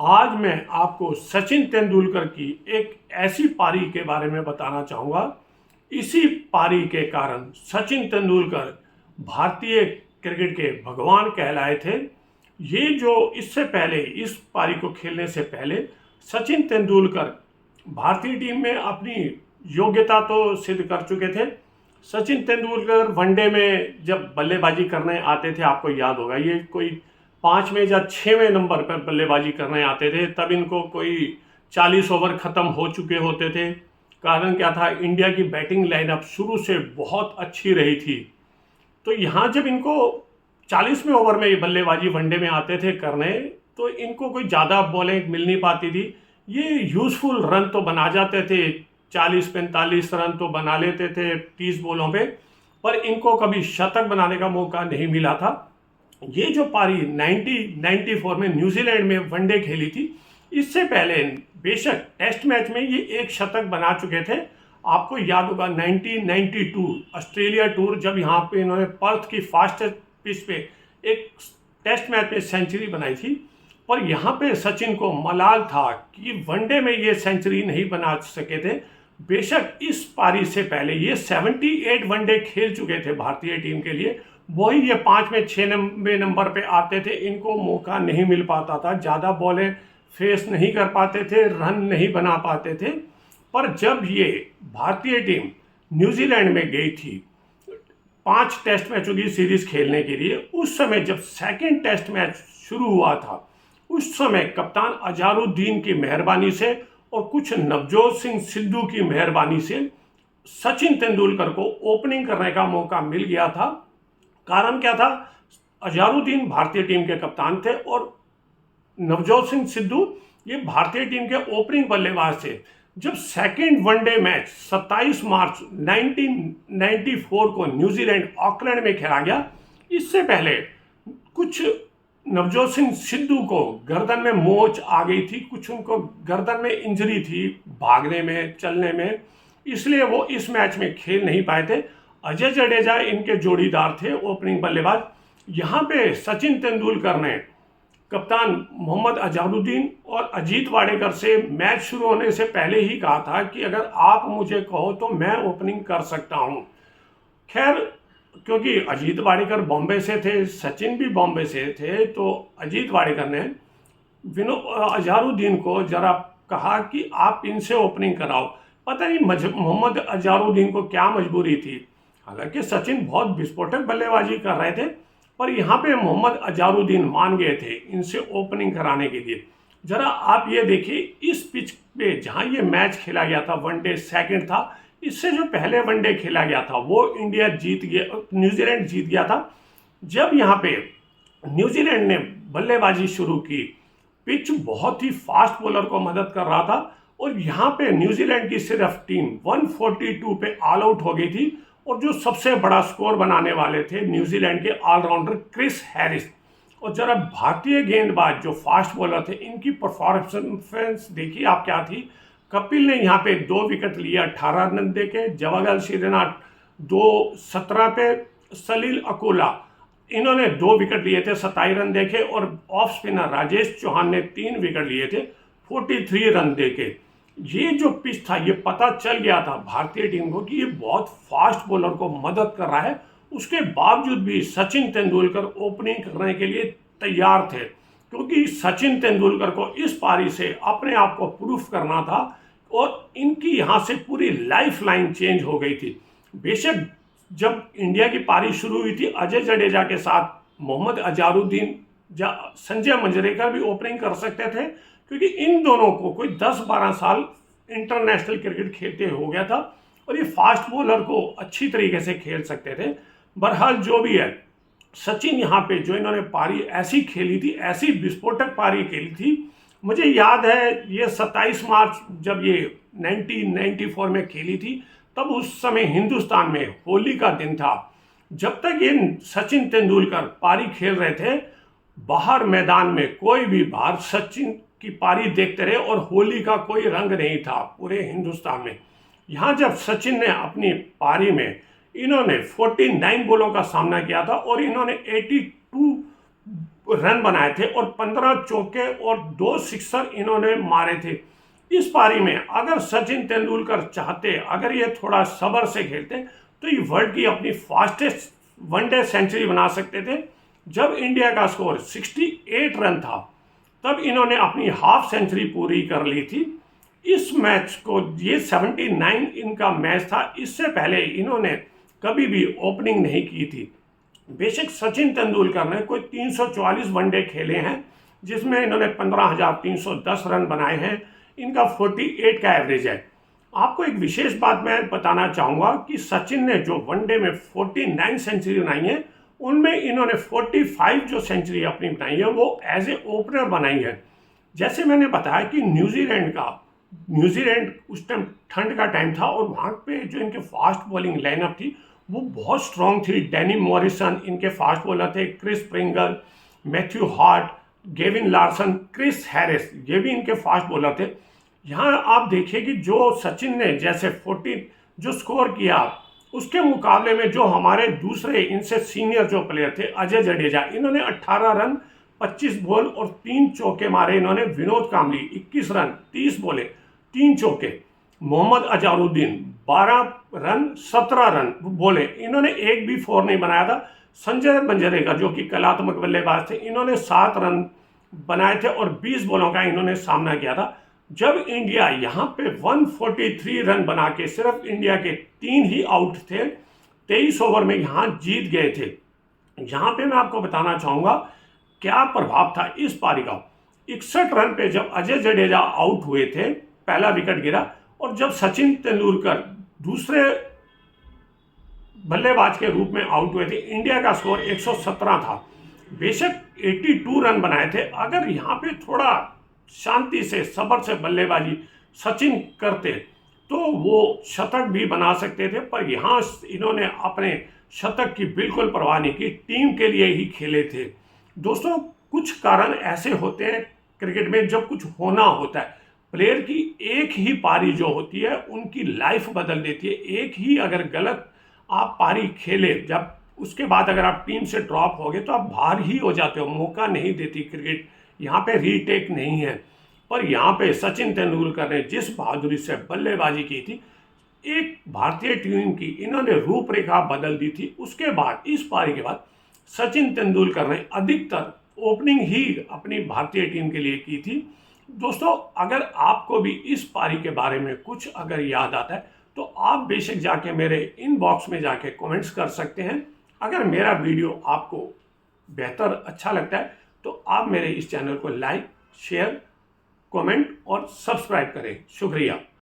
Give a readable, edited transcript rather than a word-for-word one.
आज मैं आपको सचिन तेंदुलकर की एक ऐसी पारी के बारे में बताना चाहूँगा। इसी पारी के कारण सचिन तेंदुलकर भारतीय क्रिकेट के भगवान कहलाए थे। ये जो इससे पहले इस पारी को खेलने से पहले सचिन तेंदुलकर भारतीय टीम में अपनी योग्यता तो सिद्ध कर चुके थे। सचिन तेंदुलकर वनडे में जब बल्लेबाजी करने आते थे, आपको याद होगा, ये कोई 5वें या 6वें नंबर पर बल्लेबाजी करने आते थे। तब इनको कोई 40 ओवर ख़त्म हो चुके होते थे। कारण क्या था, इंडिया की बैटिंग लाइनअप शुरू से बहुत अच्छी रही थी। तो यहाँ जब इनको 40वें ओवर में ये बल्लेबाजी वनडे में आते थे करने, तो इनको कोई ज़्यादा बॉलिंग मिल नहीं पाती थी। ये यूज़फुल रन तो बना जाते थे, 40-45 रन तो बना लेते थे 30 बॉलों पे, पर इनको कभी शतक बनाने का मौका नहीं मिला था। ये जो पारी 1994 में न्यूजीलैंड में वनडे खेली थी, इससे पहले बेशक टेस्ट मैच में ये एक शतक बना चुके थे। आपको याद होगा 1992 ऑस्ट्रेलिया टूर, जब यहाँ पे इन्होंने पर्थ की फास्टेस्ट पिच पे एक टेस्ट मैच में सेंचुरी बनाई थी। पर यहाँ पे सचिन को मलाल था कि वनडे में ये सेंचुरी नहीं बना सके थे। बेशक इस पारी से पहले ये 78 वनडे खेल चुके थे भारतीय टीम के लिए। वही ये 5वें 6वें नंबर पे आते थे, इनको मौका नहीं मिल पाता था, ज़्यादा बॉलें फेस नहीं कर पाते थे, रन नहीं बना पाते थे। पर जब ये भारतीय टीम न्यूजीलैंड में गई थी 5 टेस्ट मैचों की सीरीज खेलने के लिए, उस समय जब सेकंड टेस्ट मैच शुरू हुआ था, उस समय कप्तान अजहरुद्दीन की मेहरबानी से और कुछ नवजोत सिंह सिद्धू की मेहरबानी से सचिन तेंदुलकर को ओपनिंग करने का मौका मिल गया था। कारण क्या था, अजहरुद्दीन भारतीय टीम के कप्तान थे और नवजोत सिंह सिद्धू ये भारतीय टीम के ओपनिंग बल्लेबाज थे। जब सेकेंड वनडे मैच 27 मार्च 1994 को न्यूजीलैंड ऑकलैंड में खेला गया, इससे पहले कुछ नवजोत सिंह सिद्धू को गर्दन में मोच आ गई थी, कुछ उनको गर्दन में इंजरी थी भागने में चलने में, इसलिए वो इस मैच में खेल नहीं पाए थे। अजय जडेजा इनके जोड़ीदार थे ओपनिंग बल्लेबाज। यहाँ पे सचिन तेंदुलकर ने कप्तान मोहम्मद अजहरुद्दीन और अजीत वाडेकर से मैच शुरू होने से पहले ही कहा था कि अगर आप मुझे कहो तो मैं ओपनिंग कर सकता हूँ। खैर, क्योंकि अजीत वाडेकर बॉम्बे से थे, सचिन भी बॉम्बे से थे, तो अजीत वाडेकर ने अजहरुद्दीन को जरा कहा कि आप इनसे ओपनिंग कराओ। पता नहीं मोहम्मद अजहरुद्दीन को क्या मजबूरी थी। हालांकि सचिन बहुत विस्फोटक बल्लेबाजी कर रहे थे, पर यहाँ पे मोहम्मद अजहरुद्दीन मान गए थे इनसे ओपनिंग कराने के लिए। जरा आप ये देखिए, इस पिच पे जहाँ ये मैच खेला गया था, वनडे सेकंड था, इससे जो पहले वनडे खेला गया था वो इंडिया जीत गया, न्यूजीलैंड जीत गया था। जब यहाँ पे न्यूजीलैंड ने बल्लेबाजी शुरू की, पिच बहुत ही फास्ट बॉलर को मदद कर रहा था और यहाँ पे न्यूजीलैंड की सिर्फ टीम 142 पे ऑल आउट हो गई थी। और जो सबसे बड़ा स्कोर बनाने वाले थे न्यूजीलैंड के ऑलराउंडर क्रिस हैरिस। और जरा भारतीय गेंदबाज जो फास्ट बॉलर थे, इनकी परफॉर्मेंस देखिए आप क्या थी। कपिल ने यहाँ पे 2 विकेट लिए 18 रन देके, जवागल श्रीनाथ 2-17 पे, सलील अकोला इन्होंने 2 विकेट लिए थे 27 रन देके, और ऑफ स्पिनर राजेश चौहान ने 3 विकेट लिए थे 43 रन देके। ये जो पिच था, ये पता चल गया था भारतीय टीम को कि ये बहुत फास्ट बॉलर को मदद कर रहा है। उसके बावजूद भी सचिन तेंदुलकर ओपनिंग करने के लिए तैयार थे, क्योंकि सचिन तेंदुलकर को इस पारी से अपने आप को प्रूफ करना था और इनकी यहाँ से पूरी लाइफ लाइन चेंज हो गई थी। बेशक जब इंडिया की पारी शुरू हुई थी, अजय जडेजा के साथ मोहम्मद अजहरुद्दीन या संजय मंजरेकर भी ओपनिंग कर सकते थे, क्योंकि इन दोनों को कोई 10-12 साल इंटरनेशनल क्रिकेट खेलते हो गया था और ये फास्ट बॉलर को अच्छी तरीके से खेल सकते थे। बहरहाल जो भी है, सचिन यहाँ पे जो इन्होंने पारी ऐसी खेली थी, ऐसी विस्फोटक पारी खेली थी। मुझे याद है ये 27 मार्च जब ये 1994 में खेली थी, तब उस समय हिंदुस्तान में होली का दिन था। जब तक ये सचिन तेंदुलकर पारी खेल रहे थे, बाहर मैदान में कोई भी बाहर सचिन की पारी देखते रहे और होली का कोई रंग नहीं था पूरे हिंदुस्तान में। यहाँ जब सचिन ने अपनी पारी में इन्होंने 49 बॉलों का सामना किया था और इन्होंने 82 रन बनाए थे और 15 चौके और 2 सिक्सर इन्होंने मारे थे। इस पारी में अगर सचिन तेंदुलकर चाहते, अगर ये थोड़ा सब्र से खेलते, तो ये वर्ल्ड की अपनी फास्टेस्ट वनडे सेंचुरी बना सकते थे। जब इंडिया का स्कोर 68 रन था तब इन्होंने अपनी हाफ सेंचुरी पूरी कर ली थी। इस मैच को, ये 79 इनका मैच था, इससे पहले इन्होंने कभी भी ओपनिंग नहीं की थी। बेशक सचिन तेंदुलकर ने कोई 344 वनडे खेले हैं जिसमें इन्होंने 15,310 रन बनाए हैं, इनका 48 का एवरेज है। आपको एक विशेष बात मैं बताना चाहूँगा कि सचिन ने जो वनडे में 49 सेंचुरी बनाई है, उनमें इन्होंने 45 जो सेंचुरी अपनी बनाई है वो एज ए ओपनर बनाई है। जैसे मैंने बताया कि न्यूजीलैंड उस टाइम ठंड का टाइम था और वहाँ पे जो इनके फास्ट बॉलिंग लाइनअप थी वो बहुत स्ट्रॉन्ग थी। डैनी मॉरिसन इनके फास्ट बॉलर थे, Chris Pringle, Matthew Hart, Gavin Larsen, Chris Harris, ये भी इनके फास्ट बॉलर थे। यहाँ आप देखिए कि जो सचिन ने जैसे 40 जो स्कोर किया, उसके मुकाबले में जो हमारे दूसरे इनसे सीनियर जो प्लेयर थे, अजय जडेजा, इन्होंने 18 रन 25 बॉल और 3 चौके मारे। इन्होंने विनोद कांबली 21 रन 30 बॉले 3 चौके, मोहम्मद अजहरुद्दीन 12 रन 17 रन बोले, इन्होंने एक भी फोर नहीं बनाया था। संजय मंजरेकर जो कि कलात्मक बल्लेबाज थे, इन्होंने 7 रन बनाए थे और 20 बॉलों का इन्होंने सामना किया था। जब इंडिया यहाँ पे 143 रन बना के, सिर्फ इंडिया के 3 ही आउट थे, 23 ओवर में यहाँ जीत गए थे। यहाँ पे मैं आपको बताना चाहूँगा क्या प्रभाव था इस पारी का। 61 रन पे जब अजय जडेजा आउट हुए थे, पहला विकेट गिरा, और जब सचिन तेंदुलकर दूसरे बल्लेबाज के रूप में आउट हुए थे, इंडिया का स्कोर 117 था। बेशक 82 रन बनाए थे। अगर यहाँ पे थोड़ा शांति से, सब्र से बल्लेबाजी सचिन करते तो वो शतक भी बना सकते थे, पर यहाँ इन्होंने अपने शतक की बिल्कुल परवाह नहीं की, टीम के लिए ही खेले थे। दोस्तों, कुछ कारण ऐसे होते हैं क्रिकेट में, जब कुछ होना होता है, प्लेयर की एक ही पारी जो होती है उनकी लाइफ बदल देती है। एक ही अगर गलत आप पारी खेले, जब उसके बाद अगर आप टीम से ड्रॉप हो गए तो आप बाहर ही हो जाते हो, मौका नहीं देती क्रिकेट, यहाँ पे रीटेक नहीं है। पर यहाँ पे सचिन तेंदुलकर ने जिस बहादुरी से बल्लेबाजी की थी, एक भारतीय टीम की इन्होंने रूपरेखा बदल दी थी। उसके बाद, इस पारी के बाद, सचिन तेंदुलकर ने अधिकतर ओपनिंग ही अपनी भारतीय टीम के लिए की थी। दोस्तों, अगर आपको भी इस पारी के बारे में कुछ अगर याद आता है तो आप बेशक जाके मेरे इनबॉक्स में जाके कमेंट्स कर सकते हैं। अगर मेरा वीडियो आपको बेहतर अच्छा लगता है तो आप मेरे इस चैनल को लाइक, शेयर, कमेंट और सब्सक्राइब करें। शुक्रिया।